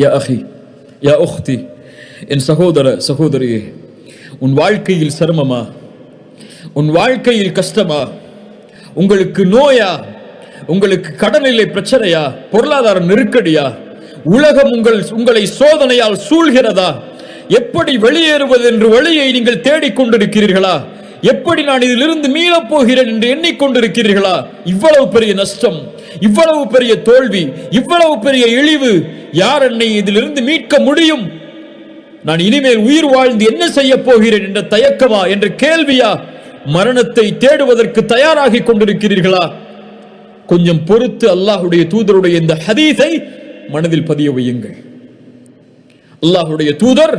யா அஹி யா உக்தி, என் சகோதர சகோதரியே, உன் வாழ்க்கையில் சிரமமா, உன் வாழ்க்கையில் கஷ்டமா, உங்களுக்கு நோயா, உங்களுக்கு கடனிலை பிரச்சனையா, பொருளாதார நெருக்கடியா, உலகம் உங்களை சோதனையால் சூழ்கிறதா, எப்படி வெளியேறுவது என்று வழியை நீங்கள் தேடிக்கொண்டிருக்கிறீர்களா, எப்படி நான் இதிலிருந்து மீளப் போகிறேன் என்று எண்ணிக்கொண்டிருக்கிறீர்களா? இவ்வளவு பெரிய நஷ்டம், இவ்வளவு பெரிய தோல்வி, இவ்வளவு பெரிய இழிவு, யார் என்னை இதிலிருந்து மீட்க முடியும்? நான் இனிமேல் உயிர் வாழ்ந்து என்ன செய்ய போகிறேன் என்ற தயக்கமா, என்ற கேள்வியா? மரணத்தை தேடுவதற்கு தயாராகி கொண்டிருக்கிறீர்களா? கொஞ்சம் பொறுத்து அல்லாஹ்வுடைய தூதருடைய இந்த ஹதீஸை மனதில் பதிய வையுங்கள். அல்லாஹ்வுடைய தூதர்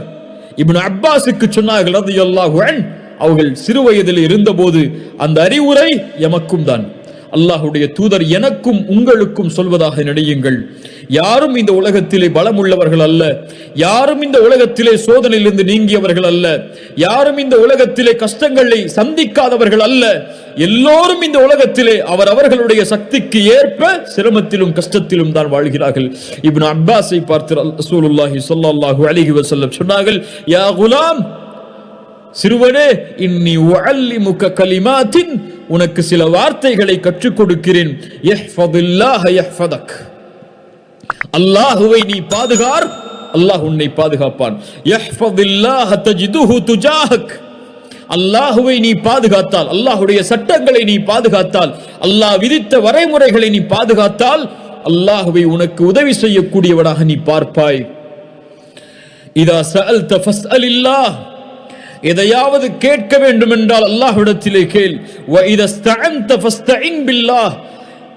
இப்னு அப்பாஸுக்கு சொன்னார்கள் ரலியல்லாஹு அன்ஹு, அவர்கள் சிறு வயதில் இருந்தபோது அந்த அறிவுரை எமக்கும் தான். அல்லாஹ்வுடைய தூதர் எனக்கும் உங்களுக்கும் சொல்வதாக நினையுங்கள், யாரும் இந்த உலகத்திலே பலம் உள்ளவர்கள் அல்ல, யாரும் இந்த உலகத்திலே சோதனையிலிருந்து நீங்கியவர்கள் அல்ல, யாரும் இந்த உலகத்திலே கஷ்டங்களை சந்திக்காதவர்கள் அல்ல. எல்லோரும் இந்த உலகத்திலே அவரவர்களுடைய சக்திக்கு ஏற்ப சிரமத்திலும் கஷ்டத்திலும் தான் வாழ்கிறார்கள். இப்னு அப்பாஸை பார்த்து ரசூலுல்லாஹி ஸல்லல்லாஹு அலைஹி வஸல்லம் சொன்னார்கள், யா குலாம், சிறுவனே, இன்னி உஅல்லிமுக கலிமாத்தின், உனக்கு சில வார்த்தைகளை கற்றுக் கொடுக்கிறேன். யஹ்ஃபதுல்லாஹ யஹ்ஃபதக், அல்லாஹ்வை நீ பாதுகார், அல்லாஹ் உன்னை பாதுகாப்பான். யஹ்ஃபதுல்லாஹ தஜிதுஹு துஜாஹக், அல்லாஹ்வை நீ பாதுகாத்தால், அல்லாஹ்வுடைய சட்டங்களை நீ பாதுகாத்தால், அல்லாஹ் விதித்த வரைமுறைகளை நீ பாதுகாத்தால், அல்லாஹ்வை உனக்கு உதவி செய்யக்கூடியவனாக நீ பார்ப்பாய். இதா சஅல்த ஃபஸ்அலில்லாஹ், எதையாவது கேட்க வேண்டும் என்றால் அல்லாஹ்விடத்திலே கேள். வ இதஸ்தஅன்த ஃபஸ்தஇன் பில்லாஹ்,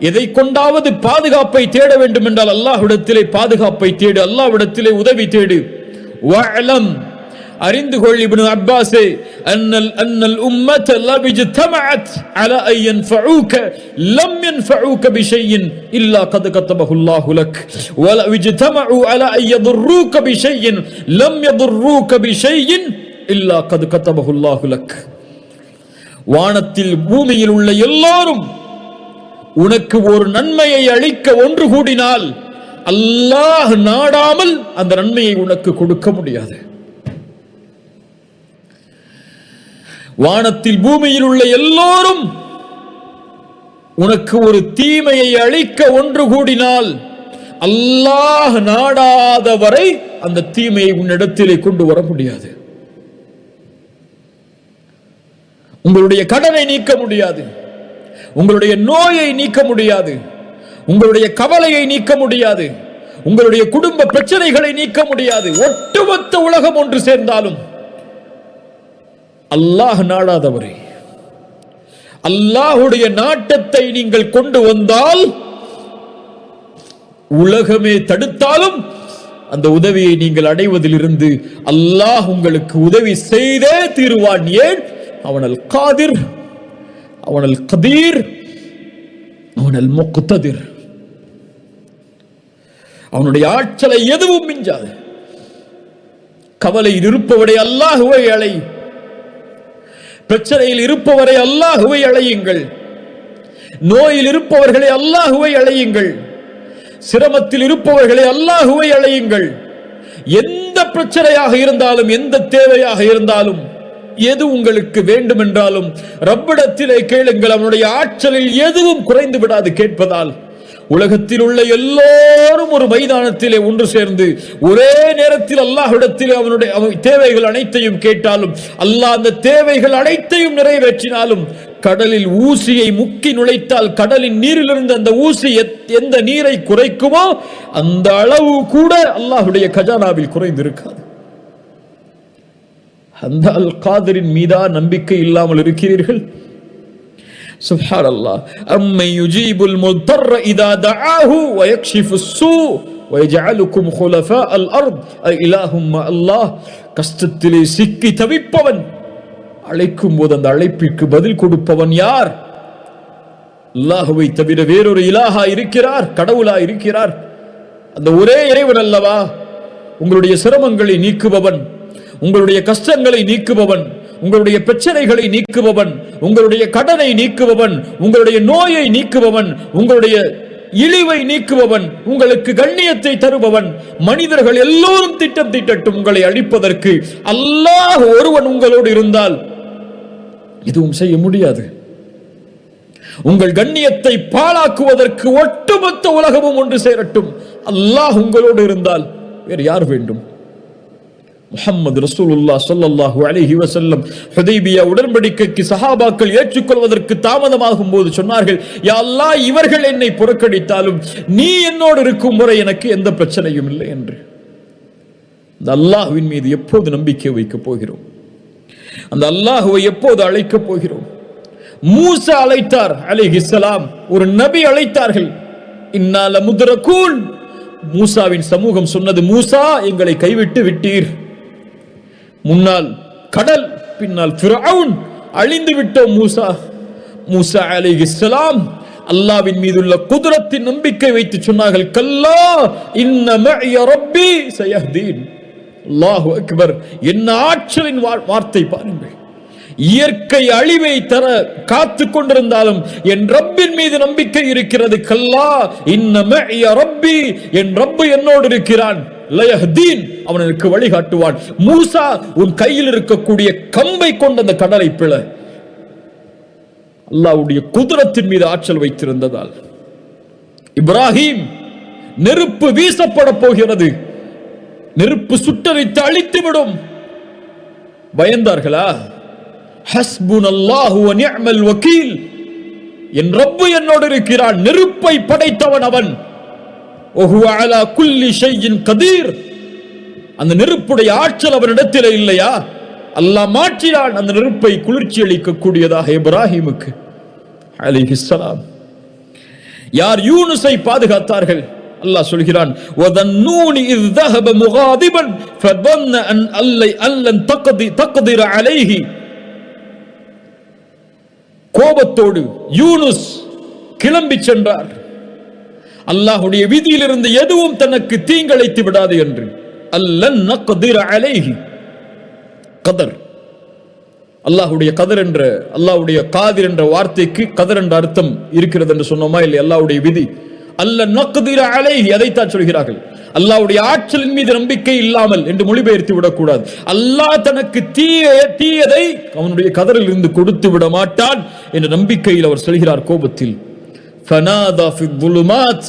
எதை கொண்டாவது பாதுகாப்பை தேட வேண்டும் என்றால் அல்லாஹ்விடத்திலே பாதுகாப்பை தேடு, அல்லாஹ்விடத்திலே உதவி தேடு. வஅலம், அறிந்து கொள் இப்னு அப்பாஸே, அன்னல் உம்மத லவ் இஜ்தமஅத் அலா அன் யன்ஃபஊக லம் யன்ஃபஊக பிஷைஇன் இல்லா கத் கதபஹு அல்லாஹு லக், வ லவ் இஜ்தமஉ அலா அன் யதுர்ரூக பிஷைஇன் லம் யதுர்ரூக பிஷைஇன் இல்லா கத் கதபஹு அல்லாஹு லக். வானத்தில் பூமியில் உள்ள எல்லாரும் உனக்கு ஒரு நன்மையை அளிக்க ஒன்று கூடினால் அல்லாஹ் நாடாமல் அந்த நன்மையை உனக்கு கொடுக்க முடியாது. வானத்தில் பூமியில் உள்ள எல்லோரும் உனக்கு ஒரு தீமையை அளிக்க ஒன்று கூடினால் அல்லாஹ் நாடாத வரை அந்த தீமையை உன்னிடத்திலே கொண்டு வர முடியாது. உங்களுடைய கடனை நீக்க முடியாது, உங்களுடைய நோயை நீக்க முடியாது, உங்களுடைய கவலையை நீக்க முடியாது, உங்களுடைய குடும்ப பிரச்சனைகளை நீக்க முடியாது. ஒட்டுமொத்த உலகம் ஒன்று சேர்ந்தாலும் அல்லாஹ் நாடாதவரை, அல்லாஹ்வுடைய நாட்டத்தை நீங்கள் கொண்டு வந்தால் உலகமே தடுத்தாலும் அந்த உதவியை நீங்கள் அடைவதிலிருந்து அல்லாஹ் உங்களுக்கு உதவி செய்தே தீருவான். ஏன்? அவன் அல் காதிர், அவன் அல் கதீர், அவன் அல் முக்ததிர். அவனுடைய ஆற்றலை எதுவும் மிஞ்சாது. கவலையில் இருப்பவரை அல்லாஹ்வை அழை, பிரச்சனையில் இருப்பவரை அல்லாஹ்வை அழையுங்கள், நோயில் இருப்பவர்களை அல்லாஹ்வை அழையுங்கள், சிரமத்தில் இருப்பவர்களை அல்லாஹ்வை அழையுங்கள். எந்த பிரச்சனையாக இருந்தாலும், எந்த தேவையாக இருந்தாலும், எது உங்களுக்கு வேண்டும் என்றாலும் ரப்பிடத்திலே கேளுங்கள். அவனுடைய ஆற்றலில் எதுவும் குறைந்து விடாது கேட்பதால். உலகத்தில் உள்ள எல்லோரும் ஒரு மைதானத்திலே ஒன்று சேர்ந்து ஒரே நேரத்தில் அல்லாஹ்விடத்திலே அவனுடைய தேவைகள் அனைத்தையும் கேட்டாலும், அல்லாஹ் அந்த தேவைகள் அனைத்தையும் நிறைவேற்றினாலும், கடலில் ஊசியை முக்கி நுழைத்தால் கடலின் நீரிலிருந்து அந்த ஊசி எந்த நீரை குறைக்குமோ அந்த அளவு கூட அல்லாஹ்வுடைய கஜானாவில் குறைந்திருக்காது. அந்த அல் காதிரின் மீதா நம்பிக்கை இல்லாமல் இருக்கிறீர்கள்? சுப்ஹானல்லாஹ். அம்மை யுஜீபுல் முத்தர்ர இதா தஆஹு வ யக்ஷிஃபுஸ் ஸூ வ யஜஅலுக்கும் குலஃபாஅல் அர்த் இலாஹும் அல்லாஹ். கஷ்டத்திலே சிக்கி தவிப்பவன் அழைக்கும் போது அந்த அழைப்பிற்கு பதில் கொடுப்பவன் யார்? அல்லாஹ்வை தவிர வேறொரு இலாஹா இருக்கிறார்? கடவுளா இருக்கிறார்? அந்த ஒரே இறைவன் அல்லவா உங்களுடைய சிரமங்களை நீக்குபவன், உங்களுடைய கஷ்டங்களை நீக்குபவன், உங்களுடைய பிரச்சனைகளை நீக்குபவன், உங்களுடைய கடனை நீக்குபவன், உங்களுடைய நோயை நீக்குபவன், உங்களுடைய இழிவை நீக்குபவன், உங்களுக்கு கண்ணியத்தை தருபவன். மனிதர்கள் எல்லோரும் திட்டம் தீட்டட்டும் உங்களை அழிப்பதற்கு, அல்லாஹ் ஒருவன் உங்களோடு இருந்தால் எதுவும் செய்ய முடியாது. உங்கள் கண்ணியத்தை பாழாக்குவதற்கு ஒட்டுமொத்த உலகமும் ஒன்று சேரட்டும், அல்லாஹ் உங்களோடு இருந்தால் வேறு யார் வேண்டும்? முஹம்மது ரசூலுல்லாஹ் ஸல்லல்லாஹு அலைஹி வஸல்லம் ஹுதைபியா உடன்படிக்கைக்கு சஹாபாக்கள் ஏற்றுக்கொள்வதற்கு தாமதமாகும் போது சொன்னார்கள், யா அல்லாஹ், இவர்கள் என்னை புறக்கணித்தாலும் நீ என்னோடு இருக்கும் வரை எனக்கு எந்த பிரச்சனையும் இல்லை என்று. அந்த அல்லாஹ்வின் மீது எப்போது நம்பிக்கை வைக்கப் போகிறோம்? அந்த அல்லாஹ்வை எப்போது அழைக்கப் போகிறோம்? மூசா அழைத்தார் அலைஹிஸ்ஸலாம், ஒரு நபி அழைத்தார்கள். இன்னா லமுத்ரகூன். மூசாவின் சமூகம் சொன்னது, மூசா, எங்களை கைவிட்டு விட்டீர். முன்னால் கடல், பின்னால் ஃபிரௌன், அழிந்து விட்டோம் மூசா. மூசா அலைஹிஸ்ஸலாம் அல்லாஹ்வின் மீதுள்ள குத்ரத்தின் நம்பிக்கை வைத்து சொன்னார்கள், கல்லா இன்ன மஇய ரப்பி சயஹ்தீன். அல்லாஹு அக்பர்! என்ன ஆற்றலின் வார்த்தை பாருங்கள். இயற்கை அழிவை தர காத்து கொண்டிருந்தாலும் என் ரப்பின் மீது நம்பிக்கை இருக்கிறது. கல்லா இன்ன மஇய ரப்பி, என் ரப்பு என்னோடு இருக்கிறான். லயஹ்தீன், அவன் எனக்கு வழிகாட்டுவான். மூசா, உன் கையில் இருக்கக்கூடிய கம்பை கொண்ட அந்த கடலை பிள. அல்லாஹ்வுடைய குத்ரத்தின் மீது ஆற்றல் வைத்திருந்ததால். இப்ராஹிம், நெருப்பு வீசப்பட போகிறது, நெருப்பு சுட்டரித்து அழித்துவிடும். பயந்தார்களா? ஹஸ்புனல்லாஹு வ நிஅமல் வகீல், என் ரப்பு என்னோடு இருக்கிறான், நெருப்பை படைத்தவன் அவன். வஹுவ அலா குல்லி ஷைஇன் கதீர், அந்த நெருப்புடைய ஆற்றல் அவனிடத்தில் இல்லையா? அல்லாஹ் மாற்றினான் அந்த நெருப்பை குளிர்ச்சி அளிக்கக்கூடியதாக இப்ராஹிமுக்கு அலைஹிஸ்ஸலாம். யார் யூனுஸை பாதுகாத்தார்கள்? அல்லாஹ் சொல்கிறான், வதன்னூனி இஸ் ذهب مغاضبا فظن ان لن تقدر عليه. கோபத்தோடு யூனுஸ் கிளம்பி சென்றார். அல்லாஹ்வுடைய விதியிலிருந்து எதுவும் தனக்கு தீங்கிழைத்து விடாது என்று. அல்லன் நக்திர அலைஹி. கதர், அல்லாஹ்வுடைய கதர் என்ற, அல்லாஹ்வுடைய காதிர் என்ற வார்த்தைக்கு கதர் என்ற அர்த்தம் இருக்கிறது என்று சொன்னோமா இல்லை? அல்லாஹ்வுடைய விதி. அல்லன் நக்திர அலைஹி, அதைத்தான் சொல்கிறார்கள். அல்லாஹ்வுடைய ஆற்றலின் மீது நம்பிக்கை இல்லாமல் என்று மொழிபெயர்த்து விடக்கூடாது. அல்லாஹ் தனக்கு தீயதை அவனுடைய கதரில் இருந்து கொடுத்து விட மாட்டான் என்ற நம்பிக்கையில் அவர் சொல்கிறார் கோபத்தில். ஃபனாதா ஃபி ظுலுமாத்,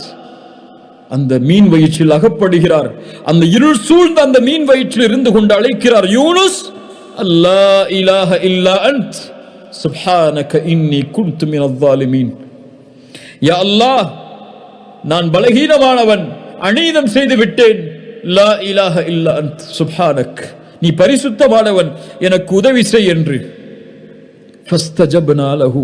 அந்த மீன் வயிற்றில் அகப்படுகிறார். அந்த இருள் சூழ்ந்த அந்த மீன் வயிற்றில் இருந்து கொண்டு அழைக்கிறார், யூனுஸ், அல்லா இலாஹ இல்லா அன்த் சுப்ஹானக இன்னி குன்து மினல் ஸாலிமீன். யா அல்லாஹ், நான் பலகீனமானவன், அநீதம் செய்து விட்டேன். லா இலாஹ இல்லா அன்த் சுப்ஹானக், நீ பரிசுத்தமானவன், எனக்கு உதவி செய் என்று. ஃபஸ்தஜப்னா லஹு,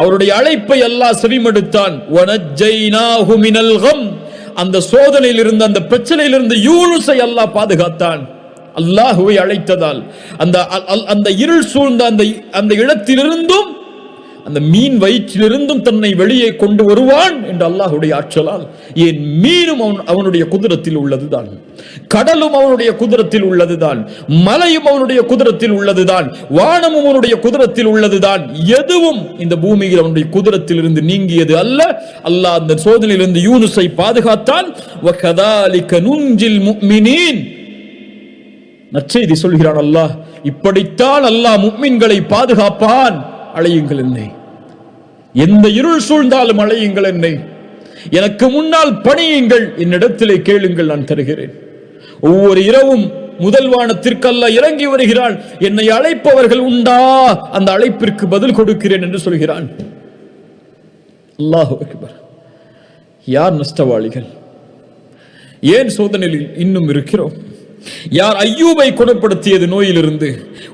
அவருடைய அழைப்பை அல்லாஹ் செவிமடுத்தான். வனஜ்ஜைனாஹு மினல் கம், அந்த சோதனையில் இருந்து, அந்த பிரச்சனையில் இருந்து யூனுஸை அல்லாஹ் பாதுகாத்தான். அல்லாஹ்வை அழைத்ததால் அந்த இருள் சூழ்ந்த அந்த இடத்திலிருந்தும், அந்த மீன் வயிற்றிலிருந்தும் தன்னை வெளியே கொண்டு வருவான் என்று அல்லாஹ்வுடைய ஆற்றலால். ஏன் மீனும் அவனுடைய குதிரத்தில் உள்ளதுதான், கடலும் அவனுடைய குதிரத்தில் உள்ளதுதான், மலையும் அவனுடைய குதிரத்தில் உள்ளதுதான், வானமும் அவனுடைய குதிரத்தில் உள்ளதுதான். எதுவும் இந்த பூமியில் அவனுடைய குதிரத்தில் இருந்து நீங்கியது அல்ல. அல்லாஹ் அந்த சோதனையிலிருந்து யூனுஸை பாதுகாத்தான். வகதாலிக நுஞ்சில் முஃமினீன், நற்செய்தி சொல்கிறான் அல்லாஹ், இப்படித்தான் அல்லாஹ் முஃமின்களை பாதுகாப்பான். அழையுங்கள் என்னை, எந்த இருள் சூழ்ந்தாலும் அழையுங்கள் என்னை, எனக்கு முன்னால் பணியுங்கள், என்னிடத்திலே கேளுங்கள், நான் தருகிறேன். ஒவ்வொரு இரவும் முதல் வானத்திற்கு அல்லாஹ் இறங்கி வருகிறான். என்னை அழைப்பவர்கள் உண்டா, அந்த அழைப்பிற்கு பதில் கொடுக்கிறேன் என்று சொல்கிறான். அல்லாஹு அக்பர்! யார் நஷ்டவாளிகள்? ஏன் சோதனையில் இன்னும் இருக்கிறோம்? யார் ஐயூபை குணப்படுத்தியது நோயிலிருந்து?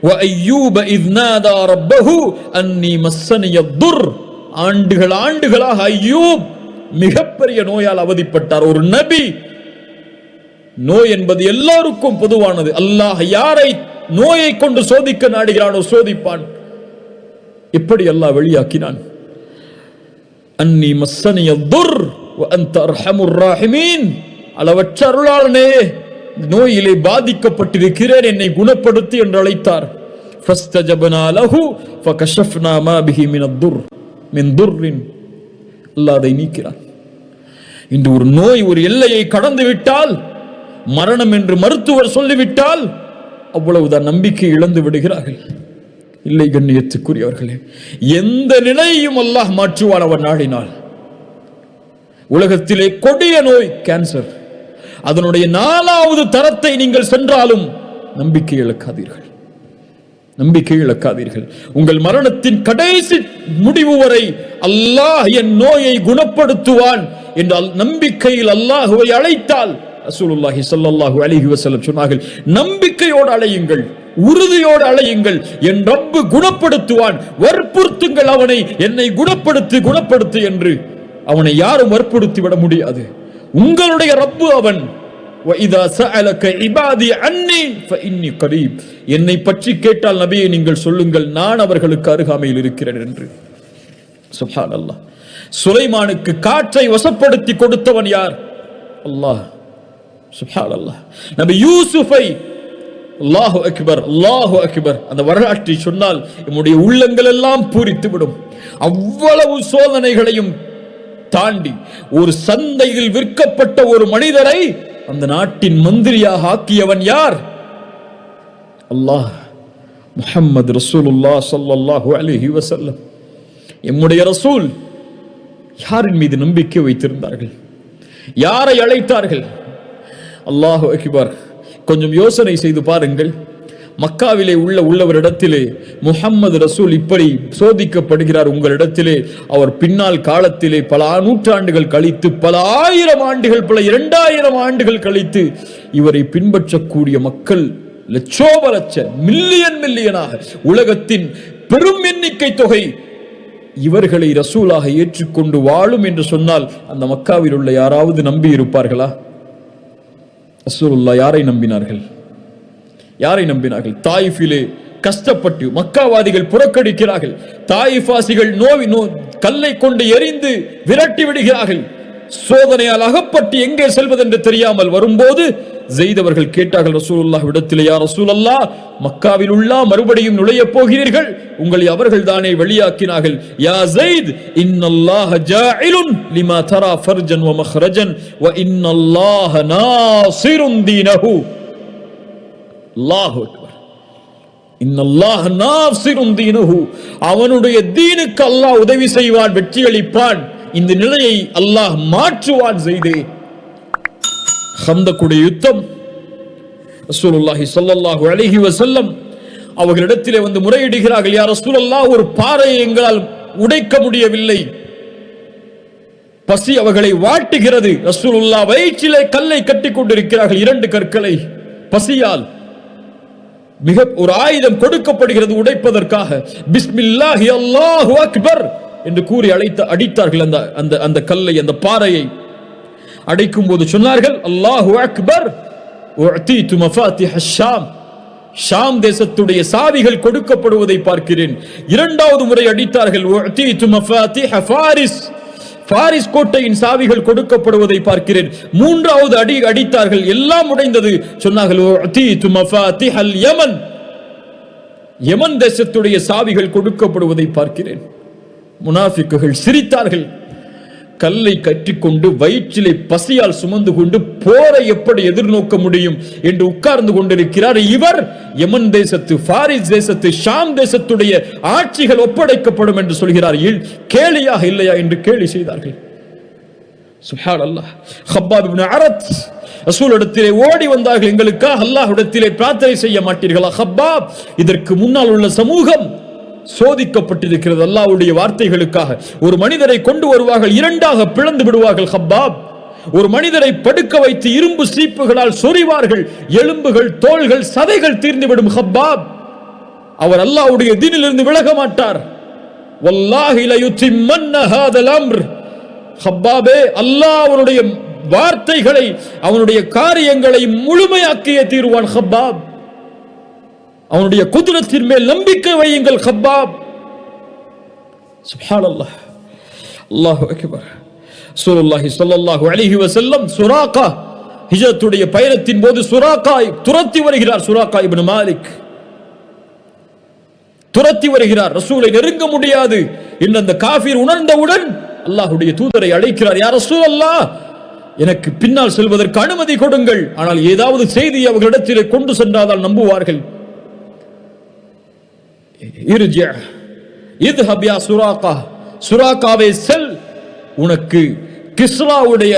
வஅய்யூப இஸ் நாதா ரப்பஹு அன்னி மஸ்ஸனிய துர். ஆண்டுகளாக ஐயூப் மிகப்பெரிய நோயால் அவதிப்பட்டார். ஒரு நபி. நோய் என்பது எல்லாருக்கும் பொதுவானது. அல்லாஹ் யாரை நோயை கொண்டு சோதிக்க நாடுகிறானோ சோதிப்பான். எப்படி அல்லாஹ் வெளியாக்கினான்? அன்னி மஸ்ஸனிய துர் வ அன்த அர்ஹமுர் ராஹிமீன். அளவற்ற அருளாளனே, நோயிலே பாதிக்கப்பட்டிருக்கிறேன், என்னை குணப்படுத்தி என்று அழைத்தார். ஃபஸ்தஜப்னா லஹு ஃபகஷஃப்னா மா பிஹி மினத் துர் மின் துர்ரின். அல்லாஹ் அதை நீக்கிறான். இன்று ஒரு நோய் ஒரு எல்லையை கடந்து விட்டால், மரணம் என்று மருத்துவர் சொல்லிவிட்டால் அவ்வளவுதான், நம்பிக்கை இழந்து விடுகிறார்கள். இல்லை கண்ணியத்துக்குரியவர்களே, எந்த நிலையையும் அல்லாஹ் மாற்றுவான் அவன் நாடினால். உலகத்திலே கொடிய நோய் கேன்சர், அதனுடைய 4வது தரத்தை நீங்கள் சென்றாலும் நம்பிக்கை இழக்காதீர்கள், நம்பிக்கை இழக்காதீர்கள். உங்கள் மரணத்தின் கடைசி முடிவு வரை அல்லாஹ் என் நோயை குணப்படுத்துவான் என்றால் நம்பிக்கையில் அல்லாஹுவை அழைத்தால், ரசூலுல்லாஹி ஸல்லல்லாஹு அலைஹி வஸல்லம் சொன்னார்கள், நம்பிக்கையோடு அழையுங்கள், உறுதியோடு அழையுங்கள், என் ரப்பு குணப்படுத்துவான், வற்புறுத்துங்கள் அவனை, என்னை குணப்படுத்து குணப்படுத்து என்று. அவனை யாரும் வற்புறுத்தி விட முடியாது. உங்களுடைய ரப்பு அவன். وَإِذَا سَأَلَكَ عِبَادِي عَنِّي فَإِنِّي قَرِيبٌ. என்னை பற்றி கேட்டால் நபியே நீங்கள் சொல்லுங்கள், நான் அவர்களுக்கு அருகாமையில் இருக்கிறேன் என்று. சுப்ஹானல்லாஹ். சுலைமானுக்கு காற்றை வசப்படுத்தி கொடுத்தவன் யார்? அல்லாஹ். சுப்ஹானல்லாஹ். நபி யூசுஃபை, அல்லாஹு அக்பர் அல்லாஹு அக்பர், அந்த வரலாற்றை சொன்னால் நம்முடைய உள்ளங்கள் எல்லாம் பூரித்து விடும். அவ்வளவு சோதனைகளையும் தாண்டி ஒரு சந்தையில் விற்கப்பட்ட ஒரு மனிதரை அந்த நாட்டின் மந்திரியாக ஆக்கியவன் யார்? அல்லாஹ். முஹம்மது ரசூலுல்லாஹ் ஸல்லல்லாஹு அலைஹி வஸல்லம், எம்முடைய ரசூல் யாரின் மீது நம்பிக்கை வைத்திருந்தார்கள்? யாரை அழைத்தார்கள்? அல்லாஹு அக்பர். கொஞ்சம் யோசனை செய்து பாருங்கள். மக்காவிலே உள்ளவரிடத்திலே முஹம்மது ரசூல் இப்படி சோதிக்கப்படுகிறார். உங்களிடத்திலே அவர் பின்னால் காலத்திலே பல நூற்றாண்டுகள் கழித்து, பல 1000 ஆண்டுகள், பல 2000 ஆண்டுகள் கழித்து இவரை பின்பற்றக்கூடிய மக்கள் லட்சோப லட்ச மில்லியனாக, உலகத்தின் பெரும் எண்ணிக்கை தொகை இவர்களை ரசூலாக ஏற்றுக்கொண்டு வாழும் என்று சொன்னால் அந்த மக்காவில் உள்ள யாராவது நம்பி இருப்பார்களா? ரசூலுல்லாஹ் யாரை நம்பினார்கள்? யாரை நம்பினார்கள்? தாயிஃபிலே கஷ்டப்பட்டு மக்காவாதிகள் புறக்கணிக்கிறார்கள். தாயிஃபாசிகள் கல்லை கொண்டு எரிந்து விரட்டி விடுகிறார்கள். சோதனையால் அகப்பட்டு எங்கே செல்வதென்று தெரியாமல் வரும்போது ஸெய்த் அவர்கள் கேட்டார்கள் ரசூலுல்லாஹ் இடத்திலே, யா ரசூலல்லாஹ், மக்காவில் உள்ள மறுபடியும் நுழைய போகிறீர்கள், உங்களை அவர்கள் தானே வெளியாக்கினார்கள். யா ஸெய்த், இன்னல்லாஹ ஜாஇலுன் லிமா தரா ஃபர்ஜன் வ மக்ரஜன் வ இன்னல்லாஹ நாஸிருன் தீனஹு. அல்லாஹு அக்பர். இன்னல்லாஹ நாஸிருன் தீனஹு. அவனுடைய தீனுக்கு அல்லாஹ் உதவி செய்வான், வெற்றி அளிப்பான். இந்த நிலையை அல்லாஹ் மாற்றுவான். ஸெய்தே, ஹந்தக்குடைய யுத்தம், ரசூலுல்லாஹி ஸல்லல்லாஹு அலைஹி வஸல்லம் அவர்களிடத்திலே வந்து முறையிடுகிறார்கள், யா ரசூலல்லாஹ், ஒரு பாறையை எங்களால் உடைக்க முடியவில்லை, பசி அவர்களை வாட்டுகிறது. ரசூலுல்லாஹ் வயிற்றிலே கல்லை கட்டிக் கொண்டிருக்கிறார்கள், 2 கற்களை. பசியால் மிக ஒரு ஆயுதம் கொடுக்கப்படுகிறது உடைப்பதற்காக. பிஸ்மில்லாஹி அல்லாஹு அக்பர் என்று கூறி அடித்தார்கள் அந்த கல்லை, அந்த பாறையை. அடைக்கும் போது சொன்னார்கள், அல்லாஹு அக்பர், உஅதீது மஃபாத்திஹ ஷாம், ஷாம் தேசத்துடைய சாவிகள் கொடுக்கப்படுவதை பார்க்கிறேன். 2வது முறை அடித்தார்கள், உஅதீது மஃபாத்திஹ ஃபாரிஸ், பாரிஸ் கோட்டையின் சாவிகள் கொடுக்கப்படுவதை பார்க்கிறேன். 3வது அடி அடித்தார்கள், எல்லாம் உடைந்தது. சொன்னார்கள், உஅதீது மஃபாத்திஹல் யமன், யமன் தேசத்துடைய சாவிகள் கொடுக்கப்படுவதை பார்க்கிறேன். முனாஃபிக்குகள் சிரித்தார்கள். கல்லை கற்றிக்கொண்டு வயிற்றிலே பசியால் சுமந்து கொண்டு போரை எப்படி எதிர்நோக்க முடியும் என்று உட்கார்ந்து கொண்டிருக்கிறார் இவர். யமன் தேசத்து, பாரிஸ் தேசத்து, ஷாம் தேசத்துடைய ஆட்சிகள் ஒப்படைக்கப்படும் என்று சொல்கிறார். கேலியாக இல்லையா என்று கேலி செய்தார்கள். சுப்ஹானல்லாஹ். ஹப்பாப் இப்னு அரத் ரசூலிடத்திலே ஓடி வந்தார்கள், எங்களுக்காக அல்லாஹ்விடத்திலே பிரார்த்தனை செய்ய மாட்டீர்களா? ஹப்பாப், இதற்கு முன்னால் உள்ள சமூகம் சோதிக்கப்பட்டிருக்கிறது அல்லாஹ்வுடைய வார்த்தைகளுக்காக. ஒரு மனிதரை கொண்டு வருவார்கள், 2ஆக பிளந்து விடுவார்கள். ஹப்பாப், ஒரு மனிதரை படுக்க வைத்து இரும்பு சீப்புகளால் சொறிவார்கள், எலும்புகள், தோள்கள், சதைகள் தீர்ந்துவிடும். ஹப்பாப், அவர் அல்லாஹ்வுடைய தீனிலிருந்து விலக மாட்டார். வல்லாஹி லயுத்திம்மன்ன ஹாதல் அம்ர். ஹப்பாபே, அல்லாஹ் அவருடைய வார்த்தைகளை, அவனுடைய காரியங்களை முழுமையாக்கியே தீருவான். ஹப்பாப், அவனுடைய குத்ரத்தின் மேல் நம்பிக்கை வையுங்கள். ஹப்பாப். சுப்ஹானல்லாஹ், அல்லாஹு அக்பர். ரசூலுல்லாஹி ஸல்லல்லாஹு அலைஹி வஸல்லம் சுராகா ஹிஜ்ரத்துடைய பயணத்தின் போது சுராகா துரத்தி வருகிறார். சுராகா இப்னு மாலிக் துரத்தி வருகிறார். ரசூலை நெருங்க முடியாது என்று அந்த காஃபிர் உணர்ந்தவுடன் அல்லாஹ்வுடைய தூதரை அழைக்கிறார். யா ரசூலல்லாஹ், எனக்கு பின்னால் செல்வதற்கு அனுமதி கொடுங்கள், ஆனால் ஏதாவது செய்தி அவர்களிடத்திலே கொண்டு சென்றால் நம்புவார்கள். சுராகாவே செல், உனக்கு கிஸ்ராவுடைய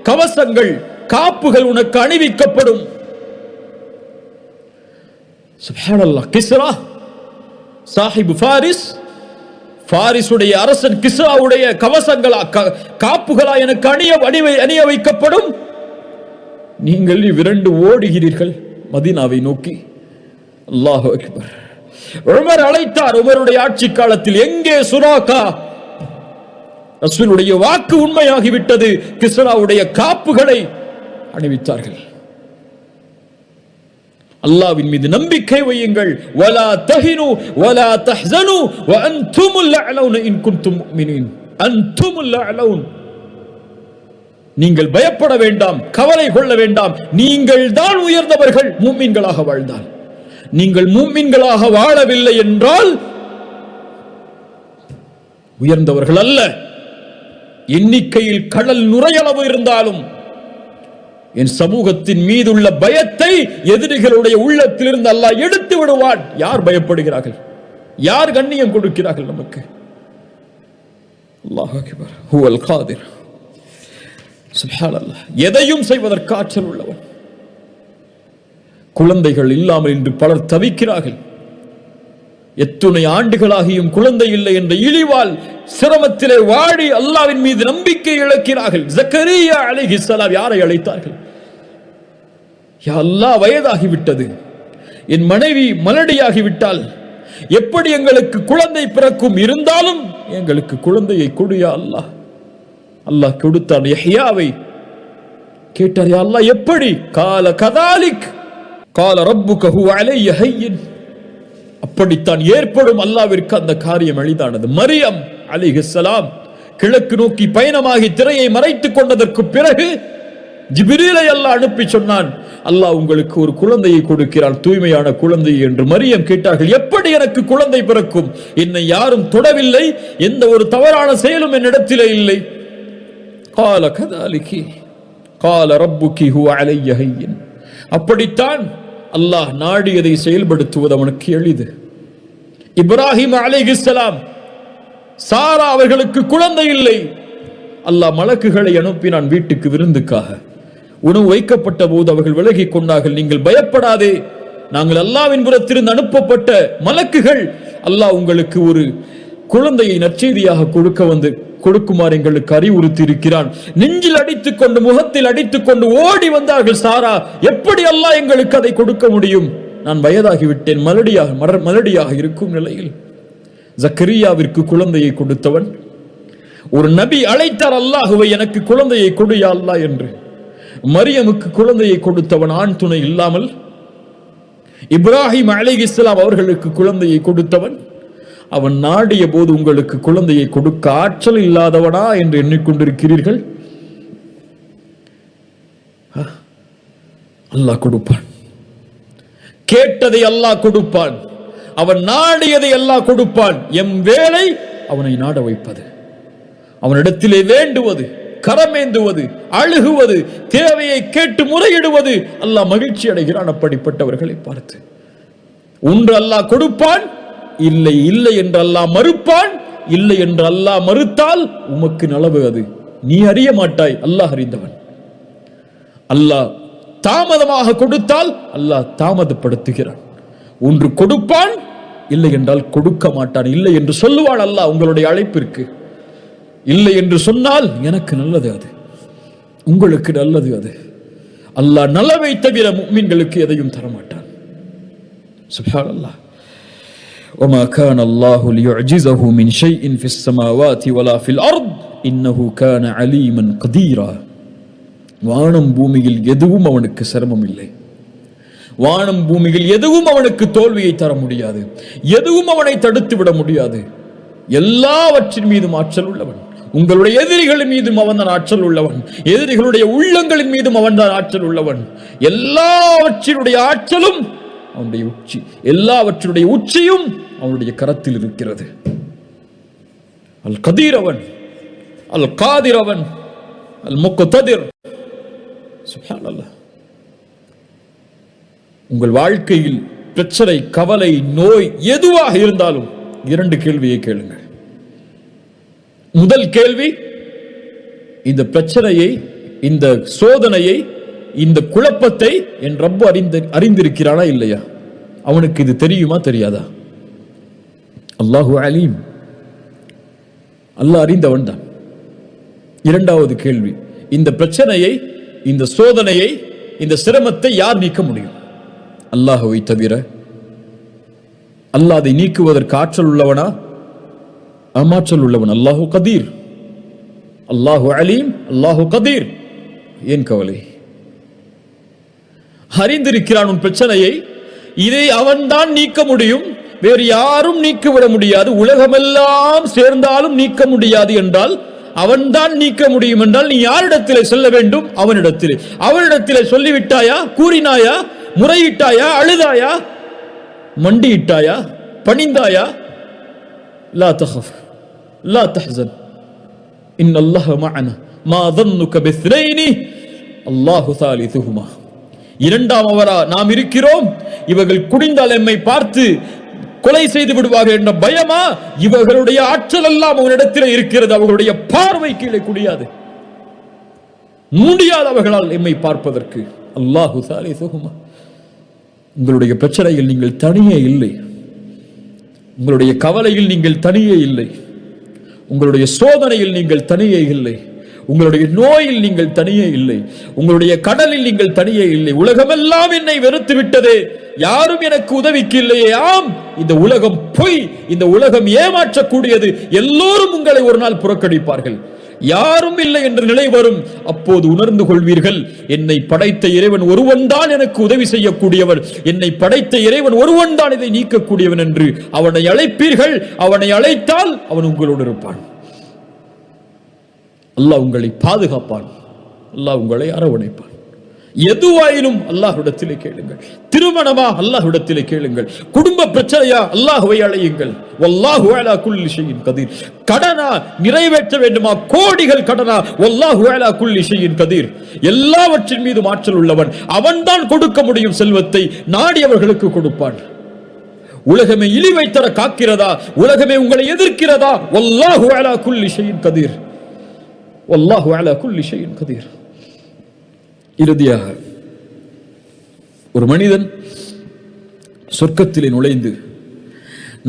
கவசங்கள் காப்புகள் உனக்கு அணிவிக்கப்படும். சுப்ஹானல்லாஹ், கிஸ்ரா சாஹிபு ஃபாரிஸ், பாரிசுடைய அரசன் கிஸ்ராவுடைய கவசங்களா காப்புகளா எனக்கு அணிய வைக்கப்படும். நீங்கள் விரண்டு ஓடுகிறீர்கள் மதீனாவை நோக்கி. அல்லாஹு அக்பர். உமர் அழைத்தார். உமருடைய ஆட்சி காலத்தில் எங்கே சுராகா? ரசூலுடைய வாக்கு உண்மையாகிவிட்டது. கிஸ்ராவுடைய காப்புகளை அணிவித்தார்கள். அல்லாஹ்வின் மீது நம்பிக்கை வையுங்கள். வலா தஹினு வலா தஹ்ஸனு வ அன்துமுல் அலவுன இன் குன்தும் முஃமினீன். அன்துமுல் அலவுன். நீங்கள் பயப்பட வேண்டாம், கவலை கொள்ள வேண்டாம். நீங்கள் தான் உயர்ந்தவர்கள் முஃமின்களாக வாழ்ந்தால். நீங்கள் முஃமின்களாக வாழவில்லை என்றால் உயர்ந்தவர்கள் அல்ல. எண்ணிக்கையில் கடல் நுரையளவு இருந்தாலும் என் சமூகத்தின் மீதுள்ள பயத்தை எதிரிகளுடைய உள்ளத்திலிருந்து அல்லாஹ் எடுத்து விடுவான். யார் பயப்படுகிறார்கள்? யார் கண்ணியம் கொடுக்கிறார்கள் நமக்கு? அல்லாஹ் அக்பர். ஹுவல் காதிர். சுப்ஹானல்லாஹ். எதையும் செய்வதற்கு ஆற்றல் உள்ளவன். குழந்தைகள் இல்லாமல் இன்று பலர் தவிக்கிறார்கள். எத்துணை ஆண்டுகளாகியும் குழந்தை இல்லை என்ற இழிவால் சிரமத்திலே வாடி அல்லாஹ்வின் மீது நம்பிக்கை இழக்கிறார்கள். ஜக்கரியா அலைஹிஸ்ஸலாம் யாரை அழைத்தார்கள்? யா அல்லாஹ், வயதாகிவிட்டது, என் மனைவி மலடியாகிவிட்டால் எப்படி எங்களுக்கு குழந்தை பிறக்கும்? இருந்தாலும் எங்களுக்கு குழந்தையை கொடு யா அல்லாஹ். அல்லாஹ் கொடுத்தான் யஹ்யாவை. கேட்டார், யா அல்லாஹ் எப்படி? கால கதாலிக் கால ரப்புக ஹுவ அலைய ஹய்யின். அப்படித்தான் ஏற்படும். அல்லாஹ்விற்கு அந்த காரியம் எளிதானது. மரியம் அலைஹிஸ்ஸலாம் கிழக்கு நோக்கி பயணமாகி திரையை மறைத்துக் கொண்டதற்கு பிறகு ஜிப்ரீலை அல்லாஹ் அனுப்பி சொன்னான், அல்லாஹ் உங்களுக்கு ஒரு குழந்தையை கொடுக்கிறான், தூய்மையான குழந்தை என்று. மரியம் கேட்டார்கள், எப்படி எனக்கு குழந்தை பிறக்கும்? என்னை யாரும் தொடவில்லை, எந்த ஒரு தவறான செயலும் என்னிடத்திலே இல்லை. கால கதாலிகி கால ரப்புகி ஹுவ அலைய ஹய்யின். அப்படித்தான் அல்லாஹ் நாடியதை செயல்படுத்துவது அவனுக்கு எளிது. இப்ராஹிம் அலைஹிஸ்ஸலாம், சாரா அவர்களுக்கு குழந்தை இல்லை. அல்லாஹ் மலக்குகளை அனுப்பினான் வீட்டுக்கு விருந்துக்காக. உணவு வைக்கப்பட்ட போது அவர்கள் விலகிக் கொண்டார்கள். நீங்கள் பயப்படாதே, நாங்கள் அல்லாஹ்வின் புறத்திலிருந்து அனுப்பப்பட்ட மலக்குகள். அல்லாஹ் உங்களுக்கு ஒரு குழந்தையை நற்செய்தியாக கொடுக்குமாறு எங்களுக்கு அறிவுறுத்தி இருக்கிறான். நெஞ்சில் அடித்துக் கொண்டு முகத்தில் அடித்துக் கொண்டு ஓடி வந்தார்கள் சாரா. எப்படி அல்லாஹ் எங்களுக்கு அதை கொடுக்க முடியும்? நான் வயதாகிவிட்டேன், மலடியாக இருக்கும் நிலையில். ஜக்கரியாவிற்கு குழந்தையை கொடுத்தவன். ஒரு நபி அழைத்தார் அல்லாஹுவை, எனக்கு குழந்தையை கொடு யா அல்லாஹ் என்று. மரியமுக்கு குழந்தையை கொடுத்தவன் ஆண் துணை இல்லாமல். இப்ராஹிம் அலைஹிஸ்ஸலாம் அவர்களுக்கு குழந்தையை கொடுத்தவன். அவன் நாடிய போது உங்களுக்கு குழந்தையை கொடுக்க ஆற்றல் இல்லாதவனா என்று எண்ணிக்கொண்டிருக்கிறீர்கள்? அல்லாஹ் கொடுப்பான். கேட்டதை அல்லாஹ் கொடுப்பான். அவன் நாடியதை அல்லாஹ் கொடுப்பான். எம் வேலை அவனை நாட வைப்பது, அவனிடத்திலே வேண்டுவது, கரமேந்துவது, அழுகுவது, தேவையை கேட்டு முறையிடுவது. அல்லாஹ் மகிழ்ச்சி அடைகிறான் அப்படிப்பட்டவர்களை பார்த்து. ஒன்று அல்லாஹ் கொடுப்பான், இல்லை இல்லை என்று அல்லாஹ் மறுப்பான். இல்லை என்று அல்லாஹ் மறுத்தால் உமக்கு நலவு, அது நீ அறிய மாட்டாய், அல்லாஹ் அறிந்தவன். அல்லாஹ் தாமதமாக கொடுத்தால் அல்லாஹ் தாமதப்படுத்துகிறான். ஒன்று கொடுப்பான், இல்லை என்றால் கொடுக்க மாட்டான். இல்லை என்று சொல்லுவான் அல்லாஹ் உங்களுடைய அழைப்பிற்கு. இல்லை என்று சொன்னால் எனக்கு நல்லது, அது உங்களுக்கு நல்லது. அது அல்லாஹ் நலவை தவிர முஃமின்களுக்கு எதையும் தரமாட்டான். சுப்ஹானல்லாஹ். وما كان الله ليعجزه من شيء في السماوات ولا في الأرض إنه كان عليما قديرا. வானம் பூமியில் எதுவும் அவனுக்கு சிரமம் இல்லை. வானம் பூமியில் எதுவும் அவனுக்கு தோல்வியை தர முடியாது. எதுவும் அவனை தடுத்து விட முடியாது. எல்லாவற்றின் மீதும் ஆற்றல் உள்ளவன். உங்களுடைய எதிரிகளின் மீதும் அவன் தான் ஆற்றல் உள்ளவன். எதிரிகளுடைய உள்ளங்களின் மீதும் அவன் தான் ஆற்றல் உள்ளவன். எல்லாவற்றினுடைய ஆற்றலும் அவனுடைய உச்சி, எல்லாவற்றுடைய உச்சியும் அவனுடைய கரத்தில் இருக்கிறது. அல் கதீர் அவன், அல் காதிர் அவன். அல் முக்ததிர். சுப்ஹானல்லாஹ். உங்கள் வாழ்க்கையில் பிரச்சனை, கவலை, நோய் எதுவாக இருந்தாலும் 2 கேள்வியை கேளுங்கள். முதல் கேள்வி, இந்த பிரச்சனையை, இந்த சோதனையை, இந்த குழப்பத்தை என் ரப்பு அறிந்திருக்கிறானா இல்லையா? அவனுக்கு இது தெரியுமா தெரியாதா? அல்லாஹு அலீம், அல்லாஹ் அறிந்தவன் தான். இரண்டாவது கேள்வி, இந்த பிரச்சனையை, இந்த சோதனையை, இந்த சிரமத்தை யார் நீக்க முடியும்? அல்லாஹ்வை தவிர. அல்லாஹ் அதை நீக்குவதற்கு ஆற்றல் உள்ளவனா? ஆற்றல் உள்ளவன். அல்லாஹு கதீர், அல்லாஹு அலீம், அல்லாஹு கதீர். ஏன் கவலை? அறிந்திருக்கிறான் உன் பிரச்சனையை. இதை அவன்தான் நீக்க முடியும், வேறு யாரும் நீக்கிவிட முடியாது. உலகமெல்லாம் சேர்ந்தாலும் நீக்க முடியாது என்றால் அவன்தான் நீக்க முடியும் என்றால் நீ யாரிடத்திலே செல்ல வேண்டும்? அவனிடத்திலே. அவனிடத்திலே சொல்லிவிட்டாயா? கூறினாயா? முறையிட்டாயா? அழுதாயா? மண்டியிட்டாயா? பணிந்தாயா? லா தஹஃப் லா தஹ்சன் இன்னல்லாஹ மஅனா மா ظنك باثنين அல்லாஹு ثالثهما. இரண்டாமவரா நாம் இருக்கிறோம், இவர்கள் குடிந்தால் எம்மை பார்த்து கொலை செய்து விடுவார்கள் என்ற பயமா? இவர்களுடைய ஆற்றல் எல்லாம் அவனிடத்தில் இருக்கிறது. அவர்களுடைய பார்வை கீழே குடியாது, முடியாது அவர்களால் எம்மை பார்ப்பதற்கு. அல்லாஹு ثالثهما. உங்களுடைய பிரச்சனையில் நீங்கள் தனியே இல்லை, உங்களுடைய கவலையில் நீங்கள் தனியே இல்லை, உங்களுடைய சோதனையில் நீங்கள் தனியே இல்லை, உங்களுடைய நோயில் நீங்கள் தனியே இல்லை, உங்களுடைய கடலில் நீங்கள் தனியே இல்லை. உலகமெல்லாம் என்னை வெறுத்து விட்டதே, யாரும் எனக்கு உதவிக்கு இல்லையே. ஆம், இந்த உலகம் பொய், இந்த உலகம் ஏமாற்றக்கூடியது. எல்லோரும் உங்களை ஒரு நாள் புறக்கணிப்பார்கள். யாரும் இல்லை என்ற நிலை வரும். அப்போது உணர்ந்து கொள்வீர்கள், என்னை படைத்த இறைவன் ஒருவன் தான் எனக்கு உதவி செய்யக்கூடியவன், என்னை படைத்த இறைவன் ஒருவன் தான் இதை நீக்கக்கூடியவன் என்று அவனை அழைப்பீர்கள். அவனை அழைத்தால் அவன் உங்களோடு இருப்பான். அல்லாஹ் உங்களை பாதுகாப்பான், அல்லாஹ் உங்களை அரவணைப்பான். எதுவாயினும் அல்லாஹ்விடத்திலே கேளுங்கள். திருமணமா? அல்லாஹ்விடத்திலே கேளுங்கள். குடும்ப பிரச்சனையா? அல்லாஹ்வை அழையுங்கள். வல்லாஹு அலா குல்லி ஷைஇன் கதீர். கடனா? நிறைவேற்ற வேண்டுமா? கோடிகள் கடனா? வல்லாஹு அலா குல்லி ஷைஇன் கதீர். எல்லாவற்றின் மீது ஆற்றல் உள்ளவன். அவன்தான் கொடுக்க முடியும் செல்வத்தை, நாடியவர்களுக்கு கொடுப்பான். உலகமே இழிவை தர காக்கிறதா? உலகமே உங்களை எதிர்க்கிறதா? வல்லாஹு அலா குல்லி ஷைஇன் கதீர். வல்லாஹு அலா குல்லி ஷைஇன் கதீர். இறுதியாக, ஒரு மனிதன் சொர்க்கத்திலே நுழைந்து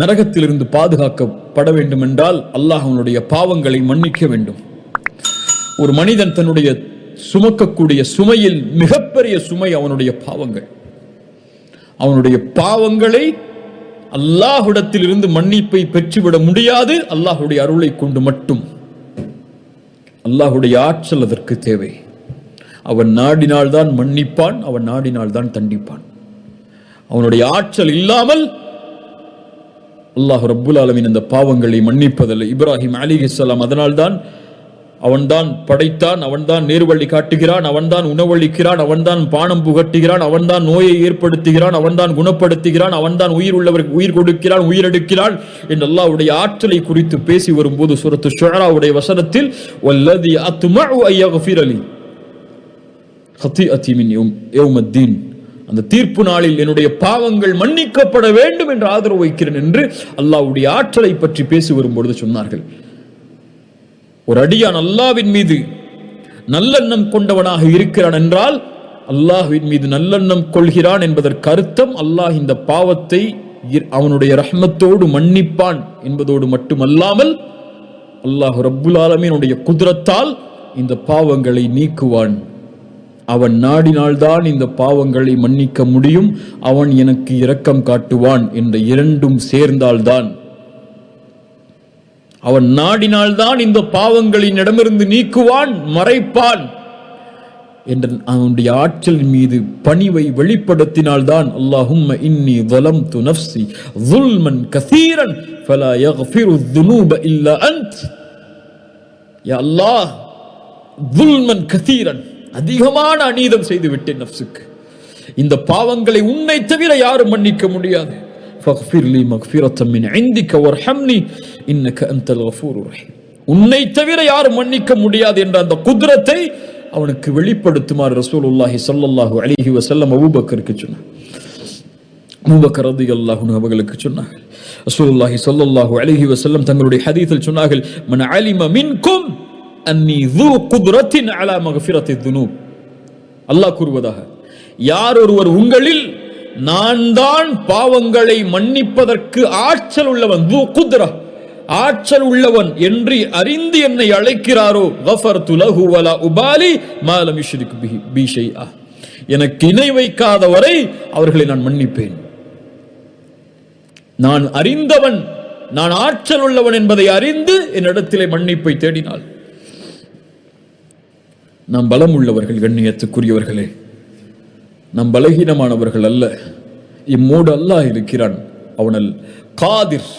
நரகத்திலிருந்து பாதுகாக்கப்பட வேண்டும் என்றால் அல்லாஹ் அவனுடைய பாவங்களை மன்னிக்க வேண்டும். ஒரு மனிதன் தன்னுடைய சுமக்கக்கூடிய சுமையில் மிகப்பெரிய சுமை அவனுடைய பாவங்கள். அவனுடைய பாவங்களை அல்லாஹ்விடத்திலிருந்து மன்னிப்பை பெற்றுவிட முடியாது, அல்லாஹ்வுடைய அருளை கொண்டு மட்டும். அல்லாஹ்வுடைய ஆற்றல் அதற்கு தேவை. அவன் நாடினால்தான் மன்னிப்பான், அவன் நாடினால்தான் தண்டிப்பான். அவனுடைய ஆற்றல் இல்லாமல் அல்லாஹ் ரப்புல் ஆலமீன் அந்த பாவங்களை மன்னிப்பதில்லை. இப்ராஹிம் அலைஹிஸ்ஸலாம் அதனால்தான் அவன்தான் படைத்தான், அவன்தான் நேர்வழி காட்டுகிறான், அவன்தான் உணவளிக்கிறான், அவன்தான் பானம் புகட்டுகிறான், அவன்தான் நோயை ஏற்படுத்துகிறான், அவன்தான் குணப்படுத்துகிறான், அவன்தான் உயிர் உள்ளவருக்கு உயிர் கொடுக்கிறான், உயிரெடுக்கிறான் என்று அல்லாஹ்வுடைய ஆற்றலை குறித்து பேசி வரும்போது சூரத்து ஷுஆராவுடைய வசனத்தில் வல்லதி அத்மஉ அய்யக்ஃபிரலி ஹதீஅதி மின் யௌமத்தீன், அந்த தீர்ப்பு நாளில் என்னுடைய பாவங்கள் மன்னிக்கப்பட வேண்டும் என்று ஆதரவு வைக்கிறேன் என்று அல்லாஹ்வுடைய ஆற்றலை பற்றி பேசி வரும்பொழுது சொன்னார்கள். ஒரு அடியான் அல்லாஹ்வின் மீது நல்லெண்ணம் கொண்டவனாக இருக்கிறான் என்றால் அல்லாஹ்வின் மீது நல்லெண்ணம் கொள்கிறான் என்பதற்கு அர்த்தம் அல்லாஹ் இந்த பாவத்தை அவனுடைய ரஹ்மத்தோடு மன்னிப்பான் என்பதோடு மட்டுமல்லாமல் அல்லாஹ் ரப்புல் ஆலமீனுடைய குத்ரத்தால் இந்த பாவங்களை நீக்குவான். அவன் நாடினால்தான் இந்த பாவங்களை மன்னிக்க முடியும், அவன் எனக்கு இரக்கம் காட்டுவான் என்ற இரண்டும் சேர்ந்தால்தான், அவன் நாடினால்தான் இந்த பாவங்களின் இடமிருந்து நீக்குவான், மறைப்பான் என்ற அவனுடைய ஆற்றல் மீது பணிவை வெளிப்படுத்தினால்தான் அல்லாஹும்ம இன்னி ظلمت نفسي ظلما كثيرا فلا يغفر الذنوب الا انت. யா அல்லாஹ், ظلما كثيرا, அதிகமான அநீதம் செய்து விட்டேன் நஃப்ஸுக்கு, இந்த பாவங்களை உன்னை தவிர யாரும் மன்னிக்க முடியாது. ஃபக்ஃபிர் லி மக்ஃபிரத்தம் மின் இந்திக வர்ஹம்னி இன்னக அன்தல் கஃபூருர் ரஹீம். உன்னை தவிர யாரும் மன்னிக்க முடியாது என்ற அந்த குத்ரத்தை அவனுக்கு வெளிப்படுத்துமாறு ரசூலுல்லாஹி ஸல்லல்லாஹு அலைஹி வஸல்லம் அபூபக்கருக்கு சொன்னார். அபூபக்கர் ரலியல்லாஹு அன்ஹு அவர்களுக்கு சொன்னார்கள். ரசூலுல்லாஹி ஸல்லல்லாஹு அலைஹி வஸல்லம் தங்களுடைய ஹதீஸில் சொன்னார்கள், மன் அலிம மின்கும் அன்னி ذو قدرة على مغفرة الذنوب. அல்லாஹ் கூறுவதாக, யார் ஒருவர் உங்களில் நான் தான் பாவங்களை மன்னிப்பதற்கு ஆற்றல் உள்ளவன், ذو قدرة ஆற்றல் உள்ளவன் என்று அறிந்து என்னை அழைக்கிறாரோ, கஃபர்து லஹு வலா உபாலி மா லம் யுஷ்ரிக் பி ஷைஆ, எனக்கு இணை வைக்காத வரை அவர்களை நான் மன்னிப்பேன். நான் அறிந்தவன், நான் ஆற்றல் உள்ளவன் என்பதை அறிந்து என்னிடத்திலே மன்னிப்பை தேடினாள். நாம் பலம் உள்ளவர்கள், கண்ணியத்துக்குரியவர்களே, நாம் பலகீனமானவர்கள் அல்ல. இம்மோடு அல்லாஹ் இருக்கிறான். அவனல் காதிர்,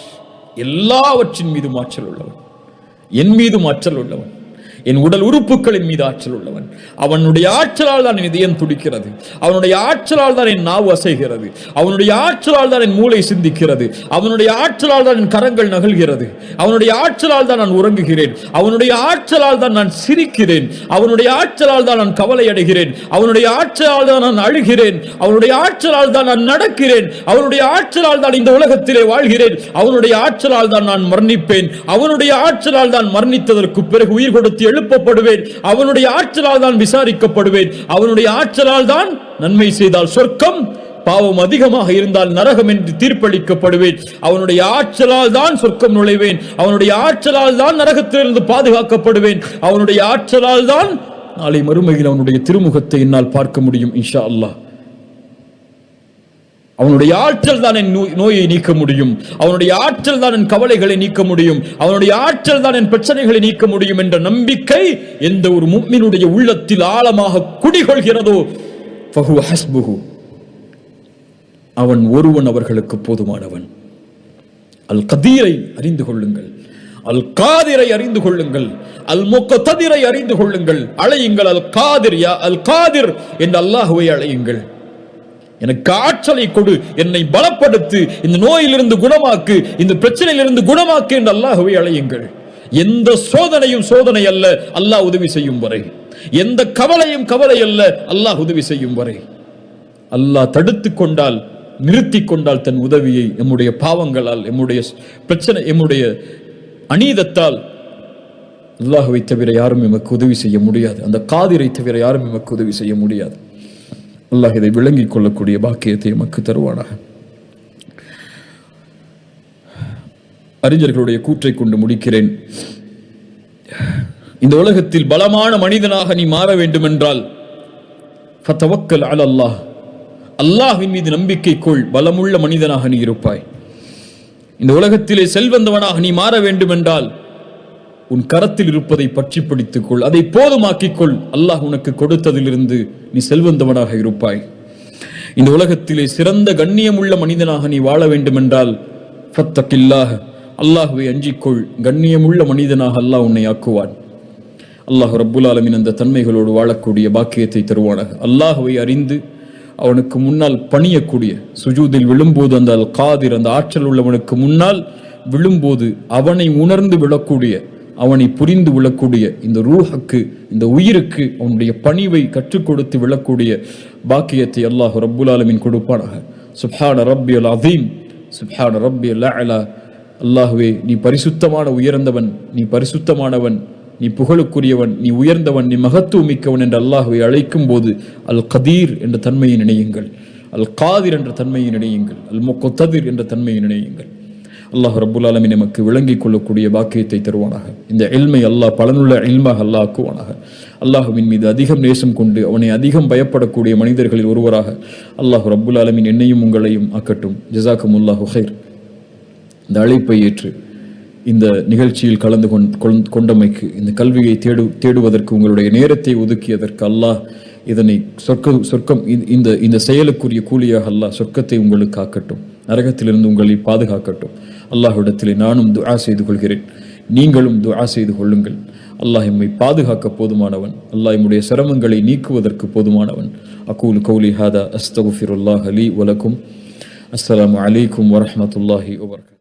எல்லாவற்றின் மீதும் ஆற்றல் உள்ளவன், என் மீதும் ஆற்றல் உள்ளவன், என் உடல் உறுப்புகளின் மீது ஆற்றல் உள்ளவன். அவனுடைய ஆற்றலால் தான் என் இதயம் துடிக்கிறது, அவனுடைய ஆற்றலால் தான் என் நாவு அசைகிறது, அவனுடைய ஆற்றலால் தான் என் மூளை சிந்திக்கிறது, அவனுடைய ஆற்றலால் தான் என் கரங்கள் நகல்கிறது, அவனுடைய ஆற்றலால் தான் நான் உறங்குகிறேன், அவனுடைய ஆற்றலால் தான் நான் சிரிக்கிறேன், அவனுடைய ஆற்றலால் தான் நான் கவலை அடைகிறேன், அவனுடைய ஆற்றலால் தான் நான் அழுகிறேன், அவனுடைய ஆற்றலால் தான் நான் நடக்கிறேன், அவனுடைய ஆற்றலால் தான் இந்த உலகத்திலே வாழ்கிறேன், அவனுடைய ஆற்றலால் தான் நான் மரணிப்பேன், அவனுடைய ஆற்றலால் தான் மரணித்ததற்கு பிறகு உயிர் கொடுத்து எழுப்பப்படுவேன், அவனுடைய ஆற்றலால் தான் விசாரிக்கப்படுவேன், அவனுடைய ஆற்றலால் தான் நன்மை செய்தால் சொர்க்கம், பாவம் அதிகமாக இருந்தால் நரகம் என்று தீர்ப்பளிக்கப்படுவேன், அவனுடைய ஆற்றலால் தான் சொர்க்கம் நுழைவேன், அவனுடைய ஆற்றலால் தான் நரகத்திலிருந்து பாதுகாக்கப்படுவேன், அவனுடைய ஆற்றலால் தான் நாளை மறுமையில் அவனுடைய திருமுகத்தை என்னால் பார்க்க முடியும் இன்ஷா அல்லாஹ். அவனுடைய ஆற்றல் தான் என் நோயை நீக்க முடியும், அவனுடைய ஆற்றல் தான் என் கவலைகளை நீக்க முடியும், அவனுடைய ஆற்றல் தான் என் பிரச்சனைகளை நீக்க முடியும் என்ற நம்பிக்கை எந்த ஒரு முஃமினுடைய உள்ளத்தில் ஆழமாக குடிகொள்கிறதோ ஃபஹுவ ஹஸ்புஹு, அவன் ஒருவன் அவர்களுக்கு போதுமானவன். அல் கதீரை அறிந்து கொள்ளுங்கள், அல் காதிரை அறிந்து கொள்ளுங்கள், அல் முக்ததிரை அறிந்து கொள்ளுங்கள். அழையுங்கள் அல் காதிர், யா அல் காதிர் என்று அல்லாஹ்வை அழையுங்கள். எனக்கு ஆற்றலை கொடு, என்னை பலப்படுத்து, இந்த நோயிலிருந்து குணமாக்கு, இந்த பிரச்சனையிலிருந்து குணமாக்கு என்று அல்லாஹ்வை அழையுங்கள். எந்த சோதனையும் சோதனை அல்ல அல்லாஹ் உதவி செய்யும் வரை, எந்த கவலையும் கவலை அல்ல அல்லாஹ் உதவி செய்யும் வரை. அல்லாஹ் தடுத்து கொண்டால், நிறுத்தி கொண்டால் தன் உதவியை நம்முடைய பாவங்களால், நம்முடைய பிரச்சனை, நம்முடைய அநீதத்தால் அல்லாஹ்வை தவிர யாரும் எமக்கு உதவி செய்ய முடியாது. அந்த காதிரை தவிர யாரும் எமக்கு உதவி செய்ய முடியாது. அல்லாஹ் இதை விளங்கிக் கொள்ளக்கூடிய பாக்கியத்தை எமக்கு தருவானாக. அறிஞர்களுடைய கூற்றை கொண்டு முடிக்கிறேன். இந்த உலகத்தில் பலமான மனிதனாக நீ மாற வேண்டும் என்றால் ஃபதவக்கல் அலல்லாஹ், அல்லாஹ்வின் மீது நம்பிக்கை கொள், பலமுள்ள மனிதனாக நீ இருப்பாய். இந்த உலகத்திலே செல்வந்தவனாக நீ மாற வேண்டும் என்றால் உன் கரத்தில் இருப்பதை பற்றி பிடித்துக் கொள், அதை போதுமாக்கிக் கொள். அல்லாஹ் உனக்கு கொடுத்ததிலிருந்து நீ செல்வந்தவனாக இருப்பாய். இந்த உலகத்திலே சிறந்த கண்ணியமுள்ள மனிதனாக நீ வாழ வேண்டும் என்றால் ஃபத்தகில்லாஹ், அல்லாஹ்வை அஞ்சிக்கொள், கண்ணியமுள்ள மனிதனாக அல்லாஹ் உன்னை ஆக்குவான். அல்லாஹ் ரப்புல் ஆலமீன் அந்த தன்மைகளோடு வாழக்கூடிய பாக்கியத்தை தருவானாக. அல்லாஹ்வை அறிந்து அவனுக்கு முன்னால் பணியக்கூடிய, சுஜூதில் விழும்போது அந்த அல் காதிர், அந்த ஆற்றல் உள்ளவனுக்கு முன்னால் விழும்போது அவனை உணர்ந்து விழக்கூடிய, அவனை புரிந்து விழக்கூடிய இந்த ரூஹுக்கு, இந்த உயிருக்கு அவனுடைய பணிவை கற்றுக் கொடுத்து விழக்கூடிய பாக்கியத்தை அல்லாஹ் ரப்புல் ஆலமீன் கொடுப்பானாக. சுப்ஹான ரப்பியல் அதீம், சுப்ஹான ரப்பியல் அலா. அல்லாஹ்வே, நீ பரிசுத்தமான உயர்ந்தவன், நீ பரிசுத்தமானவன், நீ புகழுக்குரியவன், நீ உயர்ந்தவன், நீ மகத்துவமிக்கவன் என்று அல்லாஹ்வை அழைக்கும் போது அல் கதீர் என்ற தன்மையை நினையுங்கள், அல் காதிர் என்ற தன்மையை நினையுங்கள், அல் முக்ததிர் என்ற தன்மையை நினையுங்கள். அல்லாஹ் ரப்புல் ஆலமீன் நமக்கு விளங்கிக் கொள்ளக்கூடிய பாக்கியத்தை தருவானாக. இந்த இல்மை அல்லாஹ் பலனுள்ள இல்மாக அல்லாஹ் ஆக்குவானாக. அல்லாஹ்வின் மீது அதிகம் நேசம் கொண்டு அவனை அதிகம் பயப்படக்கூடிய மனிதர்களில் ஒருவராக அல்லாஹ் ரப்புல் ஆலமீன் என்னையும் உங்களையும் ஆக்கட்டும். ஜஸாக்குமுல்லாஹு ஹைர். இந்த அழைப்பை ஏற்று இந்த நிகழ்ச்சியில் கலந்து கொண்டமைக்கு, இந்த கல்வியை தேடுவதற்கு உங்களுடைய நேரத்தை ஒதுக்கியதற்கு அல்லாஹ் இதனை சொர்க்கம் இந்த செயலுக்குரிய கூலியாக அல்லாஹ் சொர்க்கத்தை உங்களுக்கு ஆக்கட்டும், நரகத்திலிருந்து உங்களை பாதுகாக்கட்டும். அல்லாஹ்விடத்திலே நானும் துஆ செய்து கொள்கிறேன், நீங்களும் துஆ செய்து கொள்ளுங்கள். அல்லாஹ் எம்மை பாதுகாக்க போதுமானவன், அல்லாஹ் எம்முடைய சிரமங்களை நீக்குவதற்கு போதுமானவன். அகூலு கௌலி ஹாதா அஸ்தக்ஃபிருல்லாஹ் லீ வ லக்கும். அஸ்ஸலாமு அலைக்கும் வரஹ்மத்துல்லாஹி வபரகாத்துஹு.